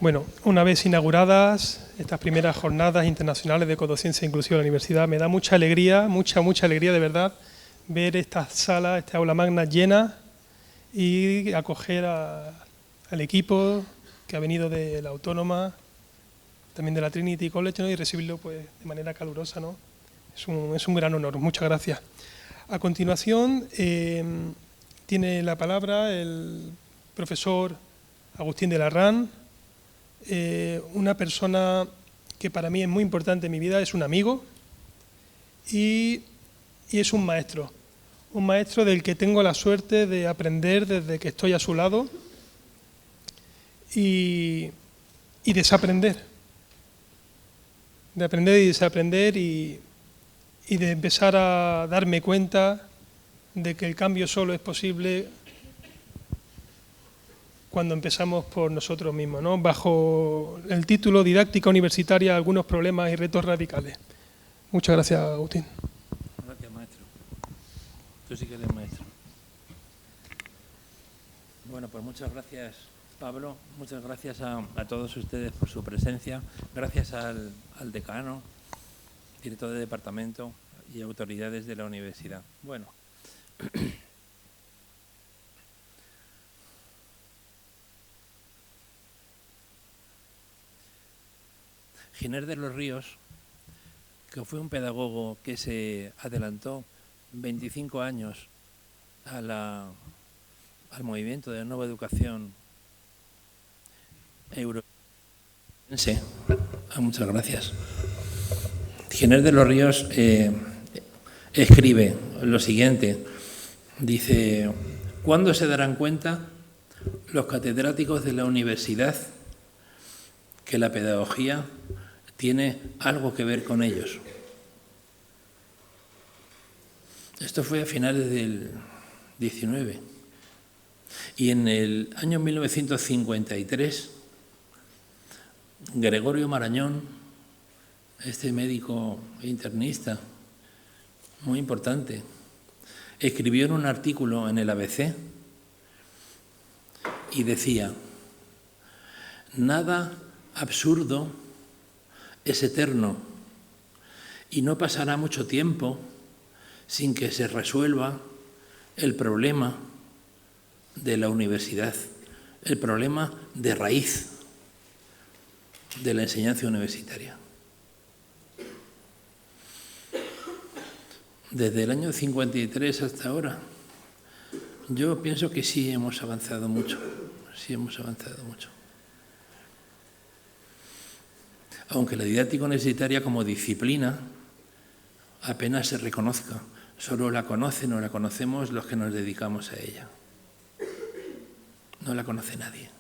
Bueno, una vez inauguradas estas primeras jornadas internacionales de ecodociencia inclusiva de la universidad, me da mucha alegría, mucha alegría de verdad, ver esta sala, esta aula magna llena y acoger al equipo que ha venido de la Autónoma, también de la Trinity College, ¿no? Y recibirlo pues, de manera calurosa, ¿no? Es un gran honor, muchas gracias. A continuación tiene la palabra el profesor Agustín de Larrán, una persona que para mí es muy importante en mi vida, es un amigo y es un maestro del que tengo la suerte de aprender desde que estoy a su lado y desaprender, de aprender y desaprender y de empezar a darme cuenta de que el cambio solo es posible cuando empezamos por nosotros mismos, ¿no? Bajo el título Didáctica Universitaria, algunos problemas y retos radicales. Muchas gracias, Agustín. Gracias, maestro. Tú sí que eres maestro. Bueno, pues muchas gracias, Pablo. Muchas gracias a todos ustedes por su presencia. Gracias al decano, director de departamento y autoridades de la universidad. Bueno. Giner de los Ríos, que fue un pedagogo que se adelantó 25 años al movimiento de la nueva educación europea. Muchas gracias. Giner de los Ríos escribe lo siguiente, dice: ¿cuándo se darán cuenta los catedráticos de la universidad que la pedagogía tiene algo que ver con ellos? Esto fue a finales del 19. Y en el año 1953, Gregorio Marañón, este médico internista muy importante, escribió en un artículo en el ABC y decía: nada absurdo es eterno y no pasará mucho tiempo sin que se resuelva el problema de la universidad, el problema de raíz de la enseñanza universitaria. Desde el año 53 hasta ahora, yo pienso que sí hemos avanzado mucho, Aunque la didáctica universitaria como disciplina apenas se reconozca, solo la conocen o la conocemos los que nos dedicamos a ella. No la conoce nadie.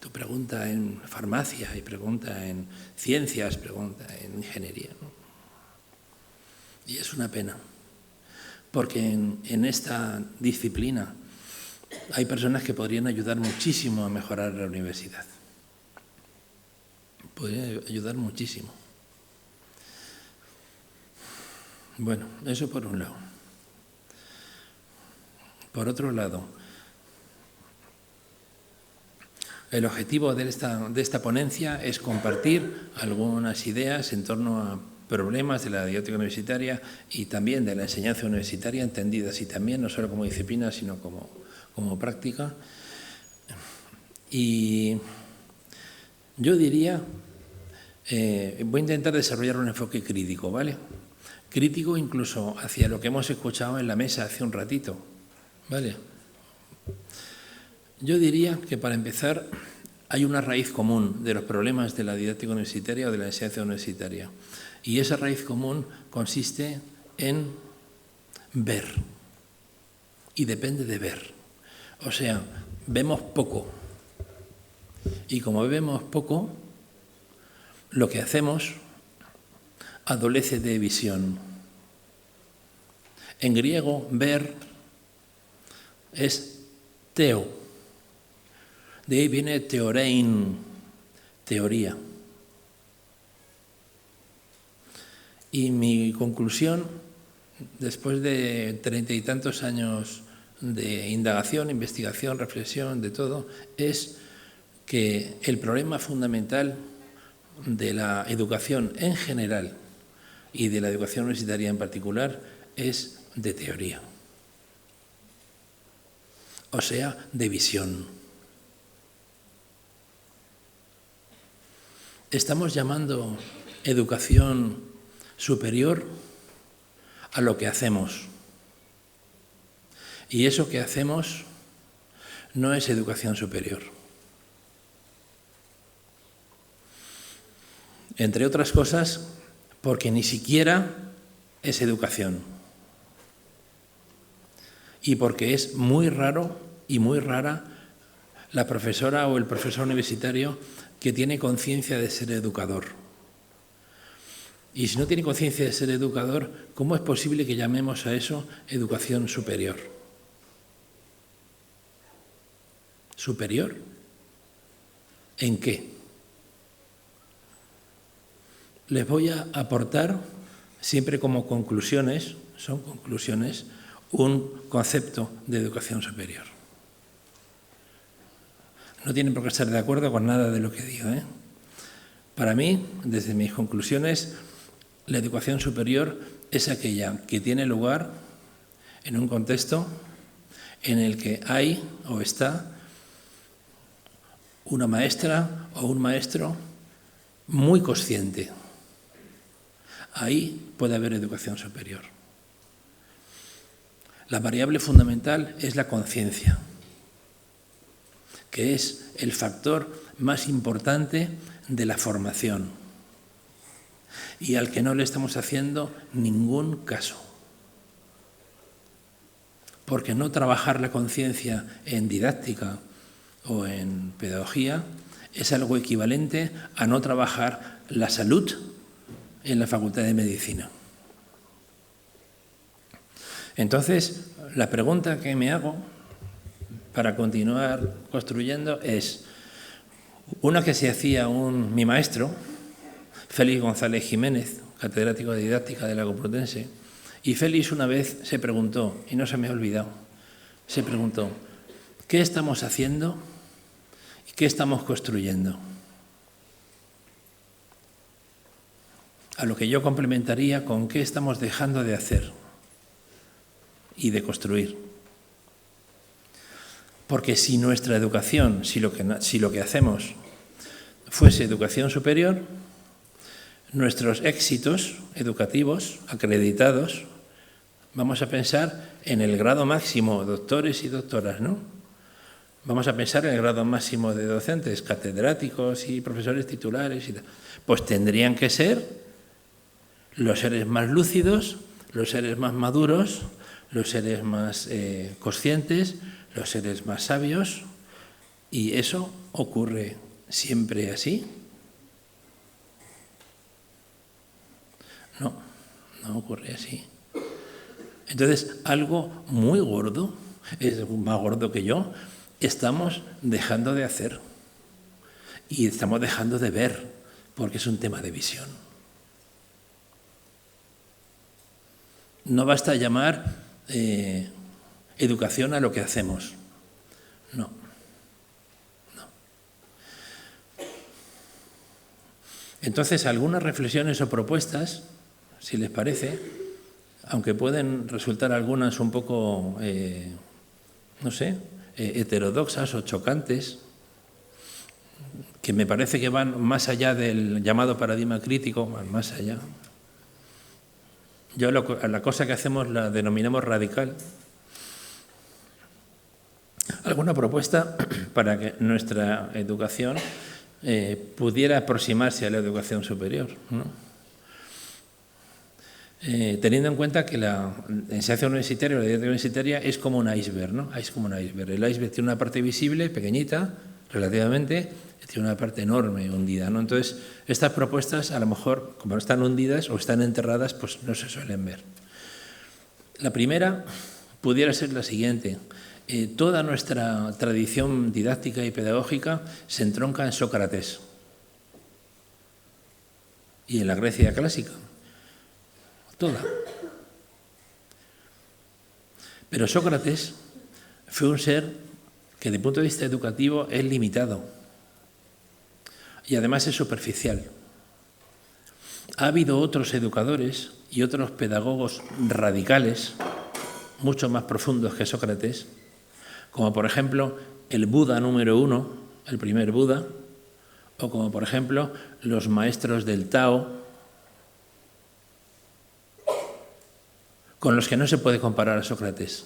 Tú pregunta en farmacia y pregunta en ciencias, pregunta en ingeniería, ¿no? Y es una pena, porque en esta disciplina hay personas que podrían ayudar muchísimo a mejorar la universidad. Podrían ayudar muchísimo. Bueno, eso por un lado. Por otro lado, el objetivo de esta ponencia es compartir algunas ideas en torno a problemas de la didáctica universitaria y también de la enseñanza universitaria, entendidas y también no solo como disciplina, sino como práctica. Y yo diría, voy a intentar desarrollar un enfoque crítico, ¿vale? Crítico incluso hacia lo que hemos escuchado en la mesa hace un ratito, ¿vale? Yo diría que para empezar hay una raíz común de los problemas de la didáctica universitaria o de la enseñanza universitaria. Y esa raíz común consiste en ver. Y depende de ver. O sea, vemos poco. Y como vemos poco, lo que hacemos adolece de visión. En griego, ver es teo. De ahí viene teorein, teoría. Y mi conclusión, después de 30 y tantos años de indagación, investigación, reflexión, de todo, es que el problema fundamental de la educación en general y de la educación universitaria en particular es de teoría, o sea, de visión. Estamos llamando educación superior a lo que hacemos. Y eso que hacemos no es educación superior. Entre otras cosas, porque ni siquiera es educación. Y porque es muy raro y muy rara la profesora o el profesor universitario que tiene conciencia de ser educador. Y si no tiene conciencia de ser educador, ¿cómo es posible que llamemos a eso educación superior? ¿Superior? ¿En qué? Les voy a aportar, siempre como conclusiones, son conclusiones, un concepto de educación superior. No tienen por qué estar de acuerdo con nada de lo que digo, ¿eh? Para mí, desde mis conclusiones, la educación superior es aquella que tiene lugar en un contexto en el que hay o está una maestra o un maestro muy consciente. Ahí puede haber educación superior. La variable fundamental es la conciencia, que es el factor más importante de la formación y al que no le estamos haciendo ningún caso. Porque no trabajar la conciencia en didáctica o en pedagogía es algo equivalente a no trabajar la salud en la Facultad de Medicina. Entonces, la pregunta que me hago para continuar construyendo es una que se hacía mi maestro, Félix González Jiménez, catedrático de didáctica de la Complutense, y Félix una vez se preguntó, y no se me ha olvidado, se preguntó, ¿qué estamos haciendo y qué estamos construyendo? A lo que yo complementaría con qué estamos dejando de hacer y de construir. Porque si nuestra educación, si lo que hacemos fuese educación superior, nuestros éxitos educativos acreditados, vamos a pensar en el grado máximo, doctores y doctoras, ¿no? Vamos a pensar en el grado máximo de docentes, catedráticos y profesores titulares y tal. Pues tendrían que ser los seres más lúcidos, los seres más maduros, los seres más conscientes, los seres más sabios. ¿Y eso ocurre siempre así? No, no ocurre así. Entonces, algo muy gordo, es más gordo que yo, estamos dejando de hacer y estamos dejando de ver, porque es un tema de visión. No basta llamar educación a lo que hacemos. No. Entonces, algunas reflexiones o propuestas, si les parece, aunque pueden resultar algunas un poco, heterodoxas o chocantes, que me parece que van más allá del llamado paradigma crítico, van más allá. La cosa que hacemos la denominamos radical. ¿Alguna propuesta para que nuestra educación pudiera aproximarse a la educación superior, ¿no? Teniendo en cuenta que la enseñanza universitaria o la didáctica universitaria es como un iceberg, ¿no? Es como un iceberg. El iceberg tiene una parte visible, pequeñita, relativamente, y tiene una parte enorme, hundida, ¿no? Entonces, estas propuestas, a lo mejor, como no están hundidas o están enterradas, pues no se suelen ver. La primera pudiera ser la siguiente. Toda nuestra tradición didáctica y pedagógica se entronca en Sócrates y en la Grecia clásica. Toda. Pero Sócrates fue un ser que, desde el punto de vista educativo, es limitado. y además es superficial. Ha habido otros educadores y otros pedagogos radicales, mucho más profundos que Sócrates, como por ejemplo el Buda número 1, el primer Buda, o como por ejemplo los maestros del Tao, con los que no se puede comparar a Sócrates.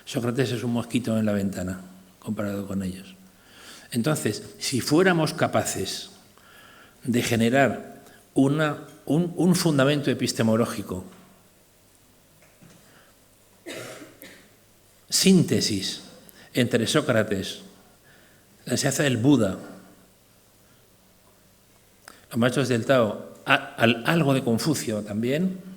Sócrates es un mosquito en la ventana comparado con ellos. Entonces, si fuéramos capaces de generar un fundamento epistemológico, síntesis entre Sócrates, la enseñanza del Buda, los maestros del Tao, algo de Confucio también,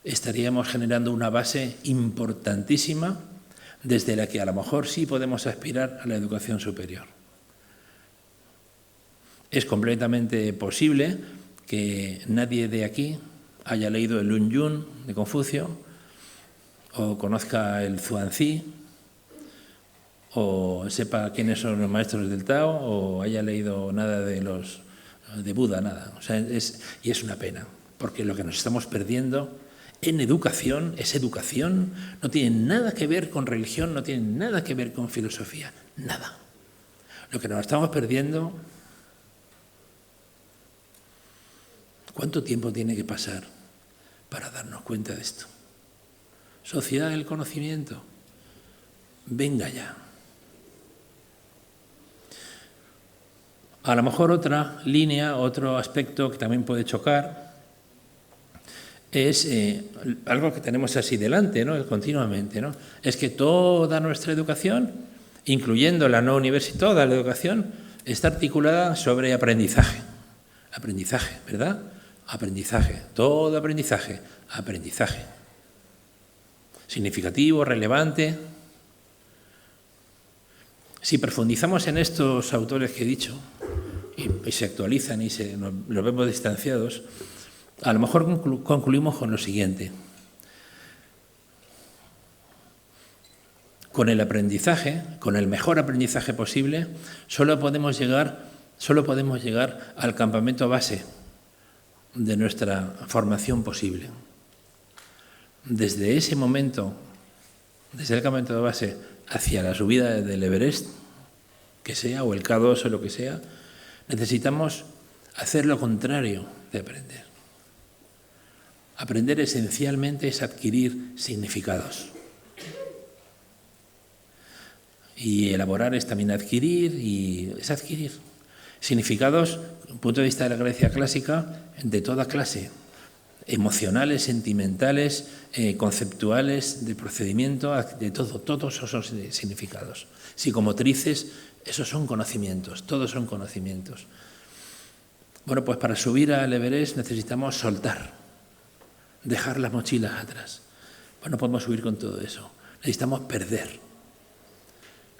estaríamos generando una base importantísima desde la que a lo mejor sí podemos aspirar a la educación superior. Es completamente posible que nadie de aquí haya leído el Lun Yun de Confucio, o conozca el Zhuangzi, o sepa quiénes son los maestros del Tao, o haya leído nada de Buda, nada. O sea, y es una pena, porque lo que nos estamos perdiendo en educación es educación, no tiene nada que ver con religión, no tiene nada que ver con filosofía, nada. Lo que nos estamos perdiendo, ¿cuánto tiempo tiene que pasar para darnos cuenta de esto? Sociedad del conocimiento, venga ya. A lo mejor otra línea, otro aspecto que también puede chocar es algo que tenemos así delante, ¿no? Continuamente, ¿no? Es que toda nuestra educación, incluyendo la no universitaria, toda la educación, está articulada sobre aprendizaje. Aprendizaje, ¿verdad? Aprendizaje, todo aprendizaje, aprendizaje. Significativo, relevante. Si profundizamos en estos autores que he dicho y se actualizan y los vemos distanciados, a lo mejor concluimos con lo siguiente. Con el aprendizaje, con el mejor aprendizaje posible, solo podemos llegar al campamento base de nuestra formación posible. Desde ese momento, desde el campamento de base hacia la subida del Everest, que sea, o el K2 o lo que sea, necesitamos hacer lo contrario de aprender. Aprender esencialmente es adquirir significados. Y elaborar es también adquirir, y es adquirir significados, desde el punto de vista de la Grecia clásica, de toda clase, emocionales, sentimentales, conceptuales, de procedimiento, de todo, todos esos significados. Psicomotrices, esos son conocimientos, todos son conocimientos. Bueno, pues para subir al Everest necesitamos soltar, dejar las mochilas atrás. Pues no podemos subir con todo eso, necesitamos perder.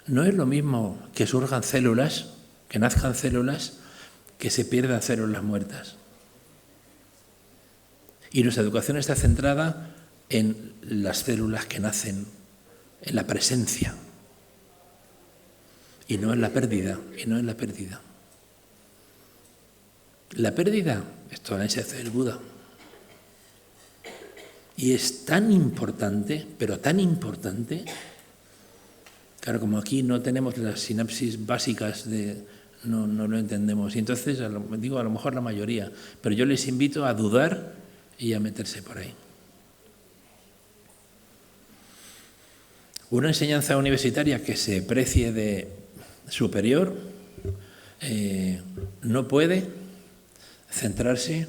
No es lo mismo que surjan células, que nazcan células, que se pierdan células muertas. Y nuestra educación está centrada en las células que nacen, en la presencia, y no en la pérdida, La pérdida, esto la enseñanza del Buda. Y es tan importante, pero tan importante, claro, como aquí no tenemos las sinapsis básicas no lo entendemos. Y entonces, digo, a lo mejor la mayoría, pero yo les invito a dudar y a meterse por ahí. Una enseñanza universitaria que se precie de superior no puede centrarse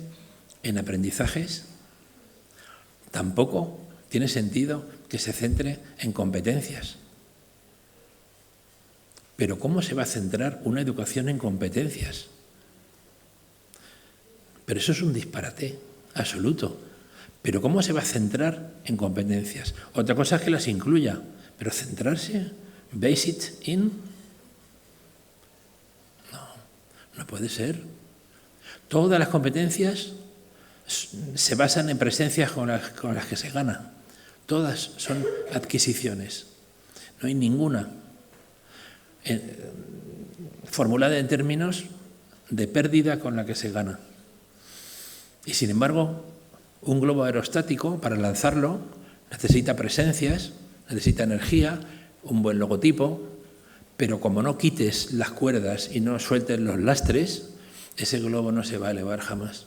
en aprendizajes, tampoco tiene sentido que se centre en competencias. Pero ¿cómo se va a centrar una educación en competencias? Pero eso es un disparate absoluto. Pero ¿cómo se va a centrar en competencias? Otra cosa es que las incluya, pero centrarse, base it in, no puede ser. Todas las competencias se basan en presencias con las que se gana. Todas son adquisiciones. No hay ninguna. formulada en términos de pérdida con la que se gana. Y sin embargo, un globo aerostático, para lanzarlo, necesita presencias, necesita energía, un buen logotipo, pero como no quites las cuerdas y no sueltes los lastres, ese globo no se va a elevar jamás.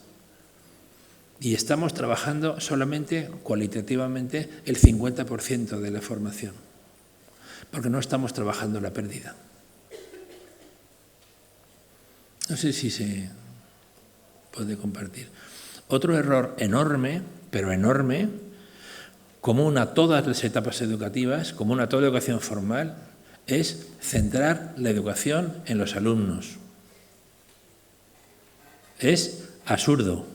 Y estamos trabajando solamente, cualitativamente, el 50% de la formación, porque no estamos trabajando la pérdida. No sé si se puede compartir. Otro error enorme, pero enorme, común a todas las etapas educativas, común a toda la educación formal, es centrar la educación en los alumnos. Es absurdo.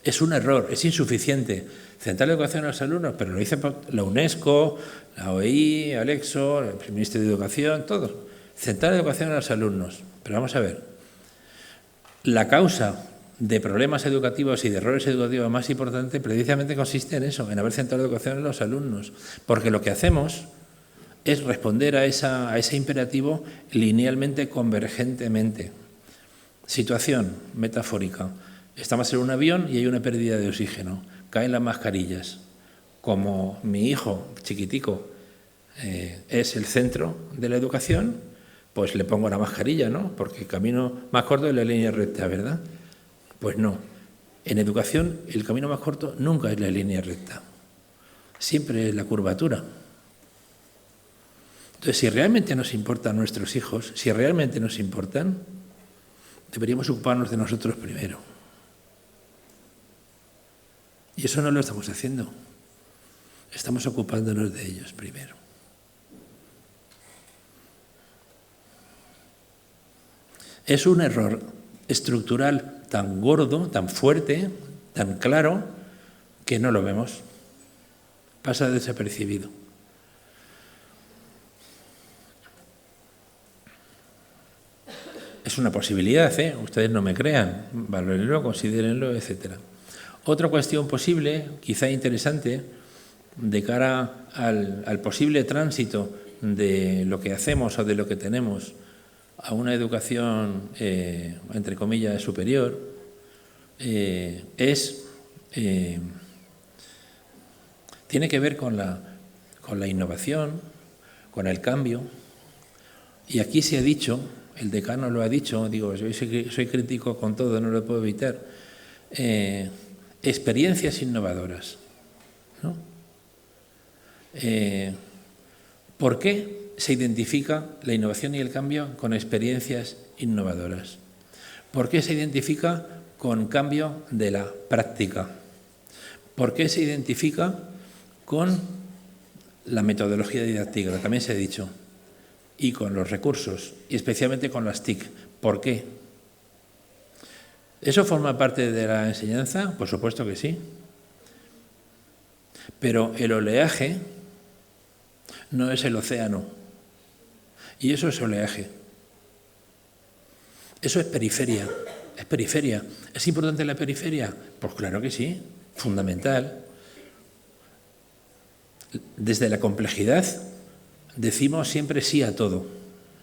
Es un error, es insuficiente centrar la educación en los alumnos, pero lo dice la UNESCO, la OEI, Alexo, el Ministerio de Educación, todos. Centrar la educación en los alumnos. Pero vamos a ver, la causa de problemas educativos y de errores educativos más importante precisamente consiste en eso, en haber centrado la educación en los alumnos, porque lo que hacemos es responder a ese imperativo linealmente, convergentemente. Situación metafórica. Estamos en un avión y hay una pérdida de oxígeno. Caen las mascarillas. Como mi hijo chiquitico es el centro de la educación, pues le pongo la mascarilla, ¿no? Porque el camino más corto es la línea recta, ¿verdad? Pues no. En educación el camino más corto nunca es la línea recta. Siempre es la curvatura. Entonces, si realmente nos importan nuestros hijos, si realmente nos importan, deberíamos ocuparnos de nosotros primero. Y eso no lo estamos haciendo. Estamos ocupándonos de ellos primero. Es un error estructural tan gordo, tan fuerte, tan claro, que no lo vemos. Pasa desapercibido. Es una posibilidad, ustedes no me crean, valórenlo, considérenlo, etc. Otra cuestión posible, quizá interesante, de cara al posible tránsito de lo que hacemos o de lo que tenemos a una educación, entre comillas, superior, tiene que ver con la innovación, con el cambio. Y aquí se ha dicho, el decano lo ha dicho, digo, yo soy crítico con todo, no lo puedo evitar, experiencias innovadoras, ¿no? ¿Por qué se identifica la innovación y el cambio con experiencias innovadoras? ¿Por qué se identifica con cambio de la práctica? ¿Por qué se identifica con la metodología didáctica? También se ha dicho. Y con los recursos, y especialmente con las TIC. ¿Por qué? ¿Eso forma parte de la enseñanza? Por supuesto que sí. Pero el oleaje no es el océano. Y eso es oleaje. Eso es periferia. Es periferia. ¿Es importante la periferia? Pues claro que sí, fundamental. Desde la complejidad decimos siempre sí a todo,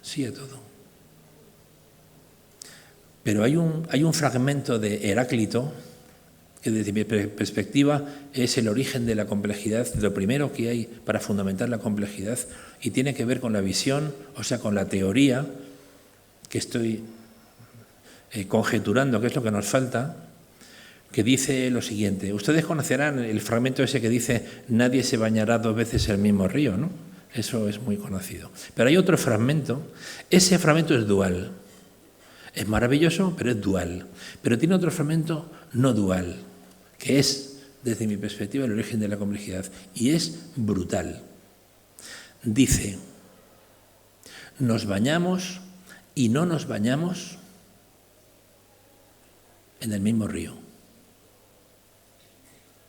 sí a todo. Pero hay un fragmento de Heráclito que desde mi perspectiva es el origen de la complejidad, lo primero que hay para fundamentar la complejidad, y tiene que ver con la visión, o sea, con la teoría, que estoy conjeturando, que es lo que nos falta, que dice lo siguiente. Ustedes conocerán el fragmento ese que dice nadie se bañará dos veces en el mismo río, ¿no? Eso es muy conocido. Pero hay otro fragmento, ese fragmento es dual. Es maravilloso, pero es dual. Pero tiene otro fragmento no dual, que es, desde mi perspectiva, el origen de la complejidad, y es brutal. Dice, nos bañamos y no nos bañamos en el mismo río.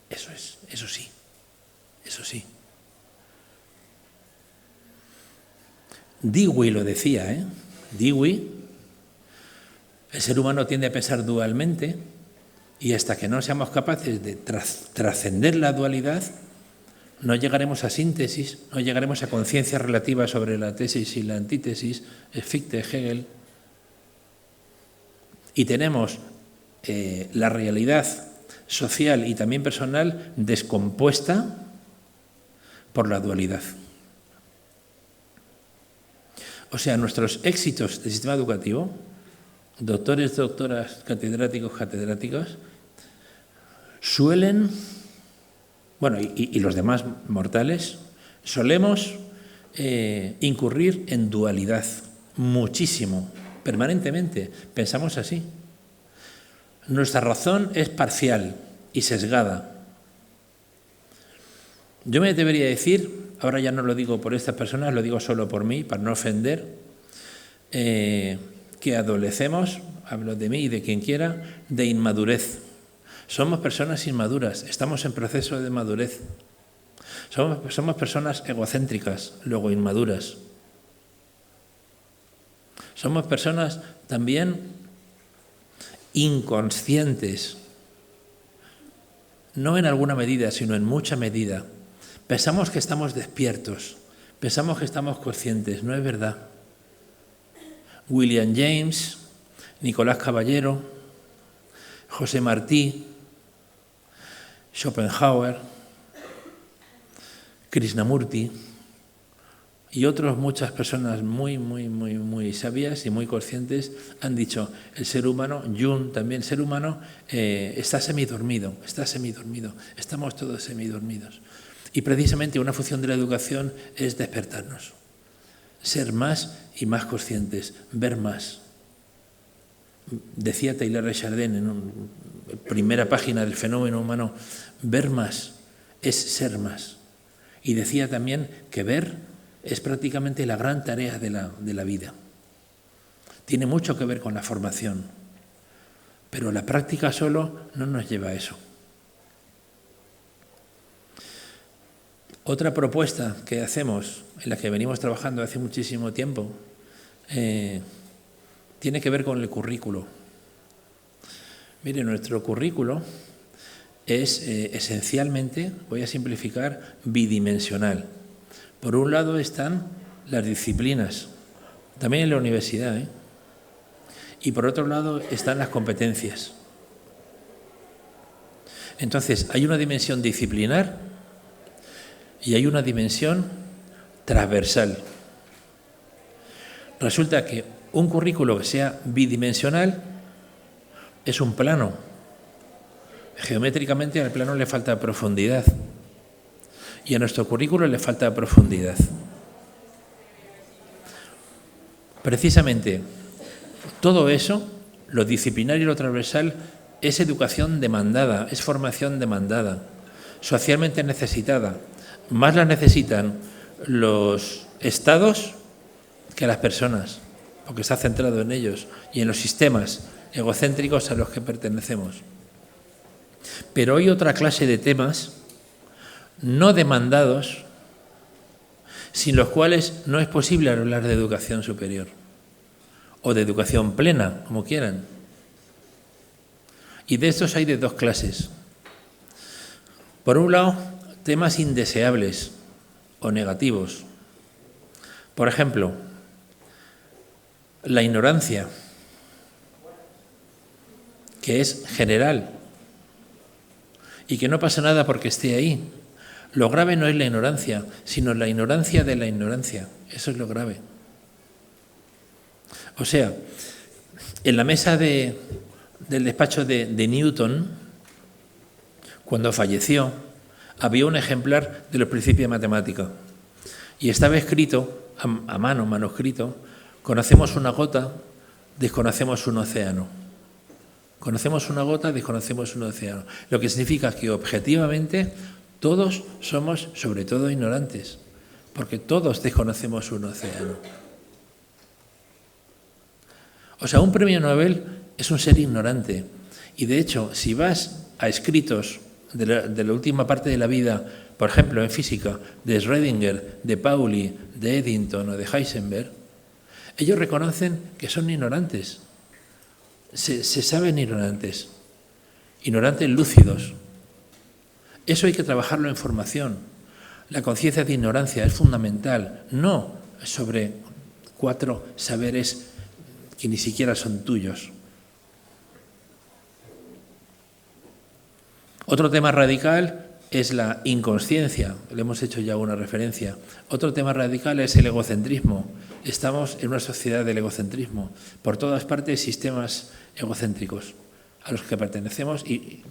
Eso es, eso sí, eso sí. Dewey lo decía, Dewey, el ser humano tiende a pensar dualmente y hasta que no seamos capaces de trascender la dualidad, no llegaremos a síntesis, no llegaremos a conciencia relativa sobre la tesis y la antítesis, Fichte, Hegel, y tenemos la realidad social y también personal descompuesta por la dualidad. O sea, nuestros éxitos del sistema educativo, doctores, doctoras, catedráticos, catedráticas, suelen, bueno, y los demás mortales, solemos incurrir en dualidad muchísimo, permanentemente. Pensamos así. Nuestra razón es parcial y sesgada. Yo me debería decir, ahora ya no lo digo por estas personas, lo digo solo por mí, para no ofender, que adolecemos, hablo de mí y de quien quiera, de inmadurez. Somos personas inmaduras, estamos en proceso de madurez. Somos personas egocéntricas, luego inmaduras. Somos personas también inconscientes, no en alguna medida, sino en mucha medida. Pensamos que estamos despiertos, pensamos que estamos conscientes, no es verdad. William James, Nicolás Caballero, José Martí, Schopenhauer, Krishnamurti y otras muchas personas muy sabias y muy conscientes han dicho, el ser humano, Jung también, el ser humano está semidormido, estamos todos semidormidos. Y precisamente una función de la educación es despertarnos, ser más y más conscientes, ver más. Decía Teilhard de Chardin en la primera página del Fenómeno Humano, ver más es ser más. Y decía también que ver es prácticamente la gran tarea de la vida. Tiene mucho que ver con la formación, pero la práctica solo no nos lleva a eso. Otra propuesta que hacemos, en la que venimos trabajando hace muchísimo tiempo, tiene que ver con el currículo. Mire, nuestro currículo es esencialmente, voy a simplificar, bidimensional. Por un lado están las disciplinas, también en la universidad, y por otro lado están las competencias. Entonces, hay una dimensión disciplinar y hay una dimensión transversal. Resulta que un currículo que sea bidimensional es un plano. Geométricamente al plano le falta profundidad y a nuestro currículo le falta profundidad. Precisamente todo eso, lo disciplinar y lo transversal, es educación demandada, es formación demandada, socialmente necesitada. Más la necesitan los estados que las personas, porque está centrado en ellos y en los sistemas egocéntricos a los que pertenecemos. Pero hay otra clase de temas no demandados, sin los cuales no es posible hablar de educación superior o de educación plena, como quieran. Y de estos hay de dos clases. Por un lado, temas indeseables o negativos. Por ejemplo, la ignorancia, que es general y que no pasa nada porque esté ahí. Lo grave no es la ignorancia, sino la ignorancia de la ignorancia. Eso es lo grave. O sea, en la mesa del despacho de Newton, cuando falleció, había un ejemplar de los principios de matemática y estaba escrito a mano, manuscrito: conocemos una gota, desconocemos un océano. Conocemos una gota, desconocemos un océano. Lo que significa que objetivamente todos somos sobre todo ignorantes, porque todos desconocemos un océano. O sea, un premio Nobel es un ser ignorante. Y de hecho, si vas a escritos de la última parte de la vida, por ejemplo, en física, de Schrödinger, de Pauli, de Eddington o de Heisenberg, ellos reconocen que son ignorantes. Se saben ignorantes lúcidos. Eso hay que trabajarlo en formación. La conciencia de ignorancia es fundamental, no sobre 4 saberes que ni siquiera son tuyos. Otro tema radical es la inconsciencia, le hemos hecho ya una referencia. Otro tema radical es el egocentrismo. Estamos en una sociedad del egocentrismo. Por todas partes, sistemas egocéntricos a los que pertenecemos y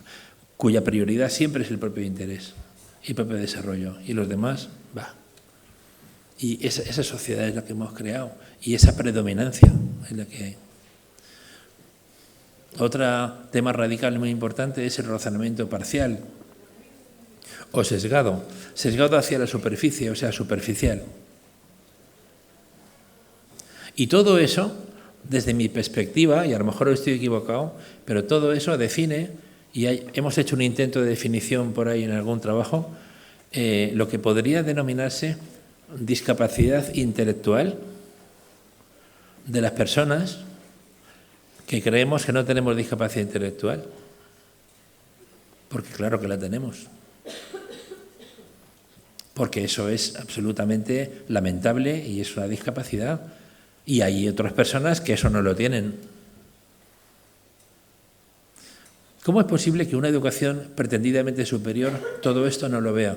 cuya prioridad siempre es el propio interés y el propio desarrollo. Y los demás, va. Y esa sociedad es la que hemos creado y esa predominancia es la que hay. Otro tema radical muy importante es el razonamiento parcial o sesgado. Sesgado hacia la superficie, o sea, superficial. Y todo eso, desde mi perspectiva, y a lo mejor estoy equivocado, pero todo eso define, y hemos hecho un intento de definición por ahí en algún trabajo, lo que podría denominarse discapacidad intelectual de las personas que creemos que no tenemos discapacidad intelectual, porque claro que la tenemos, porque eso es absolutamente lamentable y es una discapacidad, y hay otras personas que eso no lo tienen. ¿Cómo es posible que una educación pretendidamente superior todo esto no lo vea,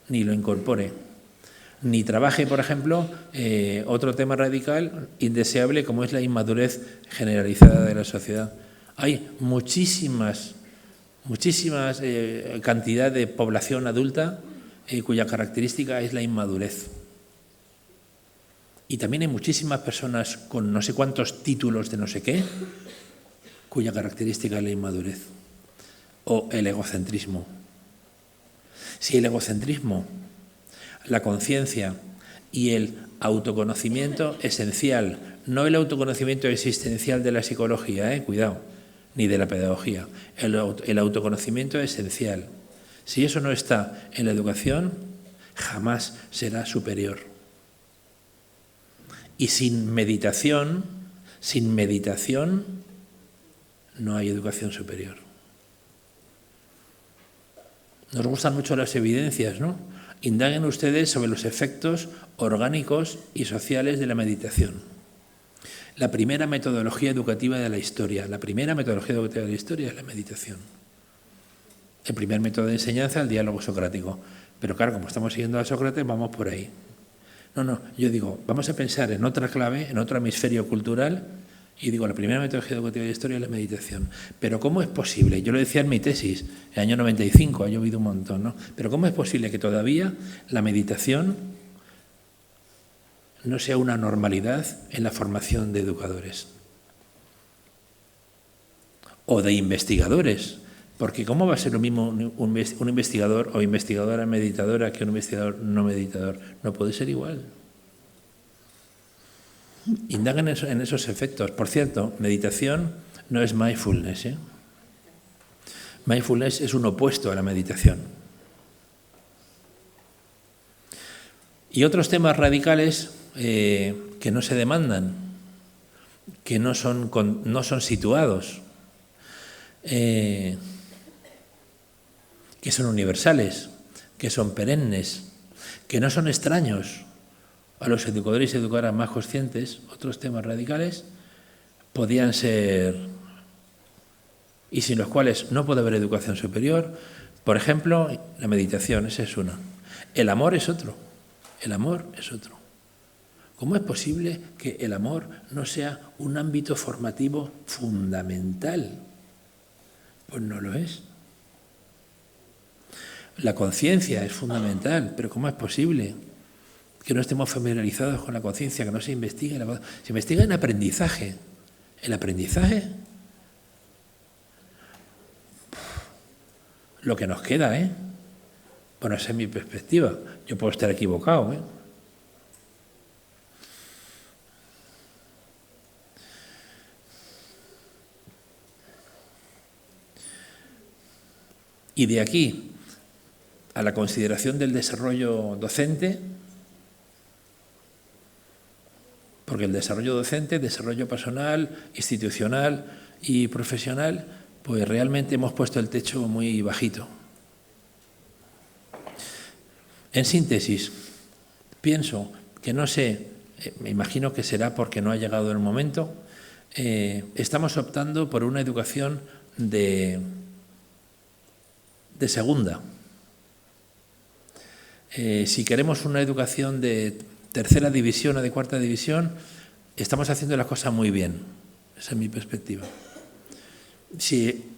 ni lo incorpore, ni trabaje, por ejemplo, otro tema radical, indeseable, como es la inmadurez generalizada de la sociedad? Hay muchísima cantidad de población adulta cuya característica es la inmadurez. Y también hay muchísimas personas con no sé cuántos títulos de no sé qué, cuya característica es la inmadurez o el egocentrismo. Si el egocentrismo, la conciencia y el autoconocimiento esencial, no el autoconocimiento existencial de la psicología, cuidado, ni de la pedagogía, el autoconocimiento esencial, si eso no está en la educación, jamás será superior. Y sin meditación no hay educación superior. Nos gustan mucho las evidencias, ¿no? Indaguen ustedes sobre los efectos orgánicos y sociales de la meditación. La primera metodología educativa de la historia, es la meditación. El primer método de enseñanza, el diálogo socrático. Pero claro, como estamos siguiendo a Sócrates, vamos por ahí. No, yo digo, vamos a pensar en otra clave, en otro hemisferio cultural, y digo, la primera metodología educativa de la historia es la meditación. Pero ¿cómo es posible? Yo lo decía en mi tesis, en el año 95, ha llovido un montón, ¿no? Pero ¿cómo es posible que todavía la meditación no sea una normalidad en la formación de educadores? O de investigadores. Porque ¿cómo va a ser lo mismo un investigador o investigadora meditadora que un investigador no meditador? No puede ser igual. Indaguen en esos efectos. Por cierto, meditación no es mindfulness. Mindfulness es un opuesto a la meditación. Y otros temas radicales que no se demandan, que no son situados, que son universales, que son perennes, que no son extraños a los educadores y educadoras más conscientes, otros temas radicales, podían ser, y sin los cuales no puede haber educación superior. Por ejemplo, la meditación, esa es una. El amor es otro. ¿Cómo es posible que el amor no sea un ámbito formativo fundamental? Pues no lo es. La conciencia es fundamental, pero ¿cómo es posible que no estemos familiarizados con la conciencia, que no se investigue? Se investiga en aprendizaje. El aprendizaje, lo que nos queda, Bueno, esa es mi perspectiva. Yo puedo estar equivocado, Y de aquí a la consideración del desarrollo docente, porque el desarrollo docente, desarrollo personal, institucional y profesional, pues realmente hemos puesto el techo muy bajito. En síntesis, pienso que no sé, me imagino que será porque no ha llegado el momento, estamos optando por una educación de segunda. Si queremos una educación de tercera división o de cuarta división, estamos haciendo las cosas muy bien. Esa es mi perspectiva. Si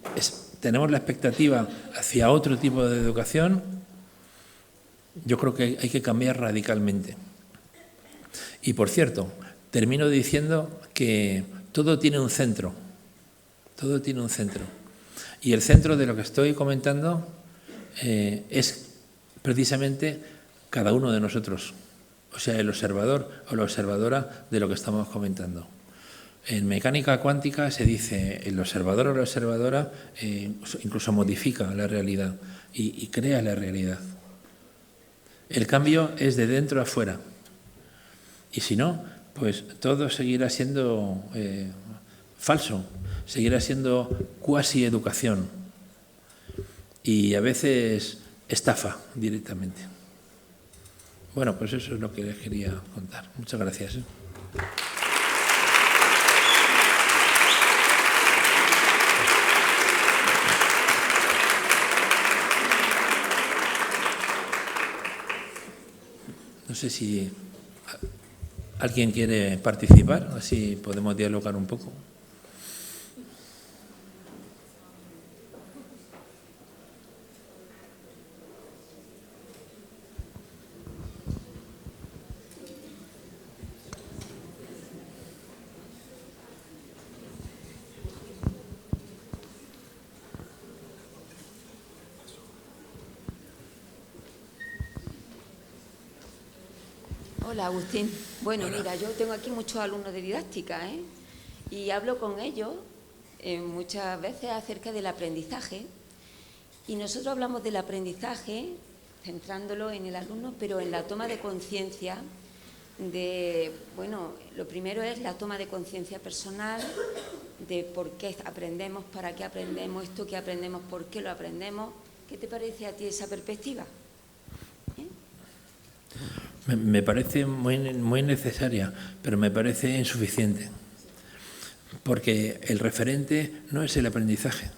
tenemos la expectativa hacia otro tipo de educación, yo creo que hay que cambiar radicalmente. Y, por cierto, termino diciendo que todo tiene un centro. Todo tiene un centro. Y el centro de lo que estoy comentando es precisamente cada uno de nosotros. O sea, el observador o la observadora de lo que estamos comentando. En mecánica cuántica se dice el observador o la observadora incluso modifica la realidad y crea la realidad. El cambio es de dentro a fuera. Y si no, pues todo seguirá siendo falso, seguirá siendo cuasi educación y a veces estafa directamente. Bueno, pues eso es lo que les quería contar. Muchas gracias. No sé si alguien quiere participar, así podemos dialogar un poco. Hola, Agustín. Bueno, mira, yo tengo aquí muchos alumnos de didáctica, y hablo con ellos muchas veces acerca del aprendizaje. Y nosotros hablamos del aprendizaje, centrándolo en el alumno, pero en la toma de conciencia de, bueno, lo primero es la toma de conciencia personal de por qué aprendemos, para qué aprendemos, esto que aprendemos, por qué lo aprendemos. ¿Qué te parece a ti esa perspectiva? Me parece muy necesaria, pero me parece insuficiente, porque el referente no es el aprendizaje.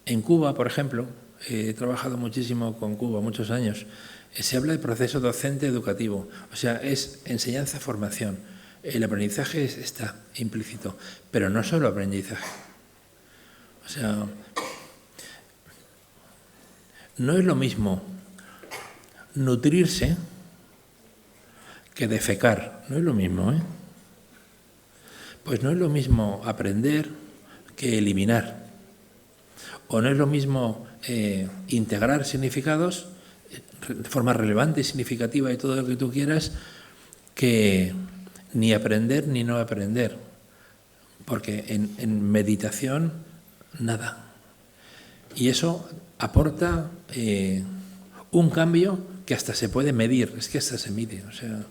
En Cuba, por ejemplo, he trabajado muchísimo con Cuba, muchos años, se habla de proceso docente educativo, o sea, es enseñanza-formación. El aprendizaje está implícito, pero no solo aprendizaje. O sea, no es lo mismo nutrirse que defecar, no es lo mismo, ¿eh? Pues no es lo mismo aprender que eliminar. O no es lo mismo integrar significados de forma relevante, significativa y todo lo que tú quieras, que ni aprender ni no aprender. Porque en meditación, nada. Y eso aporta un cambio que hasta se puede medir, es que hasta se mide, o sea,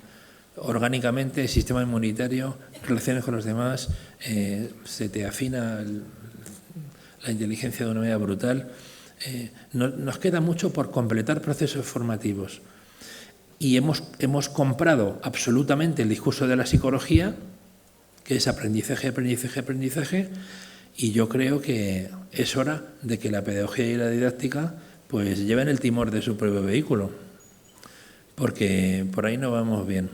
orgánicamente el sistema inmunitario, relaciones con los demás, se te afina la inteligencia de una manera brutal. Nos queda mucho por completar procesos formativos y hemos comprado absolutamente el discurso de la psicología, que es aprendizaje, aprendizaje, aprendizaje, y yo creo que es hora de que la pedagogía y la didáctica pues lleven el timón de su propio vehículo, porque por ahí no vamos bien.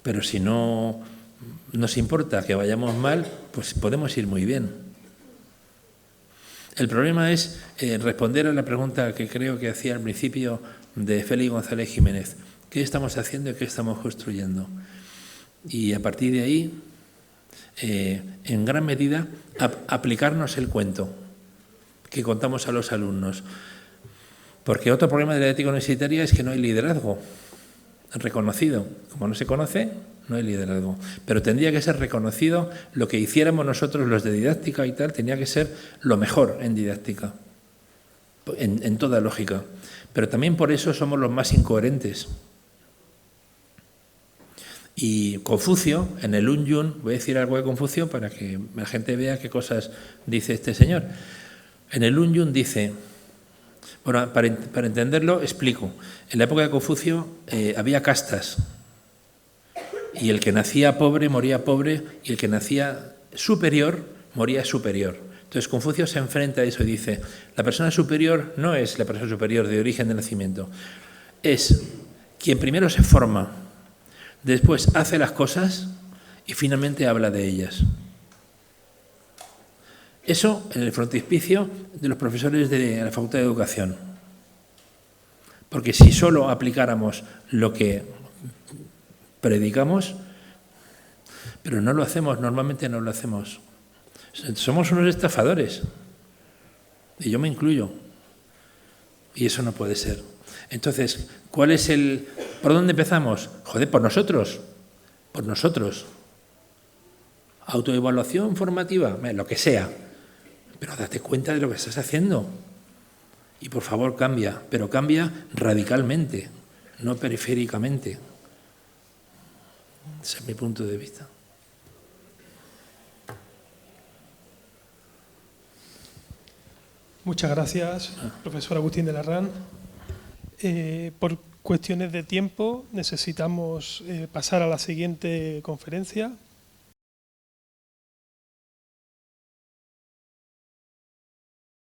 Pero si no nos importa que vayamos mal, pues podemos ir muy bien. El problema es responder a la pregunta que creo que hacía al principio de Félix González Jiménez. ¿Qué estamos haciendo y qué estamos construyendo? Y a partir de ahí, en gran medida, aplicarnos el cuento que contamos a los alumnos. Porque otro problema de la didáctica universitaria es que no hay liderazgo reconocido. Como no se conoce, no hay liderazgo. Pero tendría que ser reconocido lo que hiciéramos nosotros los de didáctica y tal, tenía que ser lo mejor en didáctica, en toda lógica. Pero también por eso somos los más incoherentes. Y Confucio, en el Unyun, voy a decir algo de Confucio para que la gente vea qué cosas dice este señor. En el Unyun dice: Bueno, para entenderlo, explico. En la época de Confucio había castas. Y el que nacía pobre moría pobre y el que nacía superior moría superior. Entonces Confucio se enfrenta a eso y dice, la persona superior no es la persona superior de origen de nacimiento, es quien primero se forma, después hace las cosas y finalmente habla de ellas. Eso en el frontispicio de los profesores de la Facultad de Educación. Porque si solo aplicáramos lo que predicamos, pero no lo hacemos, normalmente no lo hacemos. Somos unos estafadores, y yo me incluyo, y eso no puede ser. Entonces, ¿cuál es el...? ¿Por dónde empezamos? Joder, por nosotros, por nosotros. Autoevaluación formativa, lo que sea, pero date cuenta de lo que estás haciendo. Y por favor cambia, pero cambia radicalmente, no periféricamente. Ese es mi punto de vista. Muchas gracias, profesor Agustín de Larrán. Por cuestiones de tiempo necesitamos pasar a la siguiente conferencia.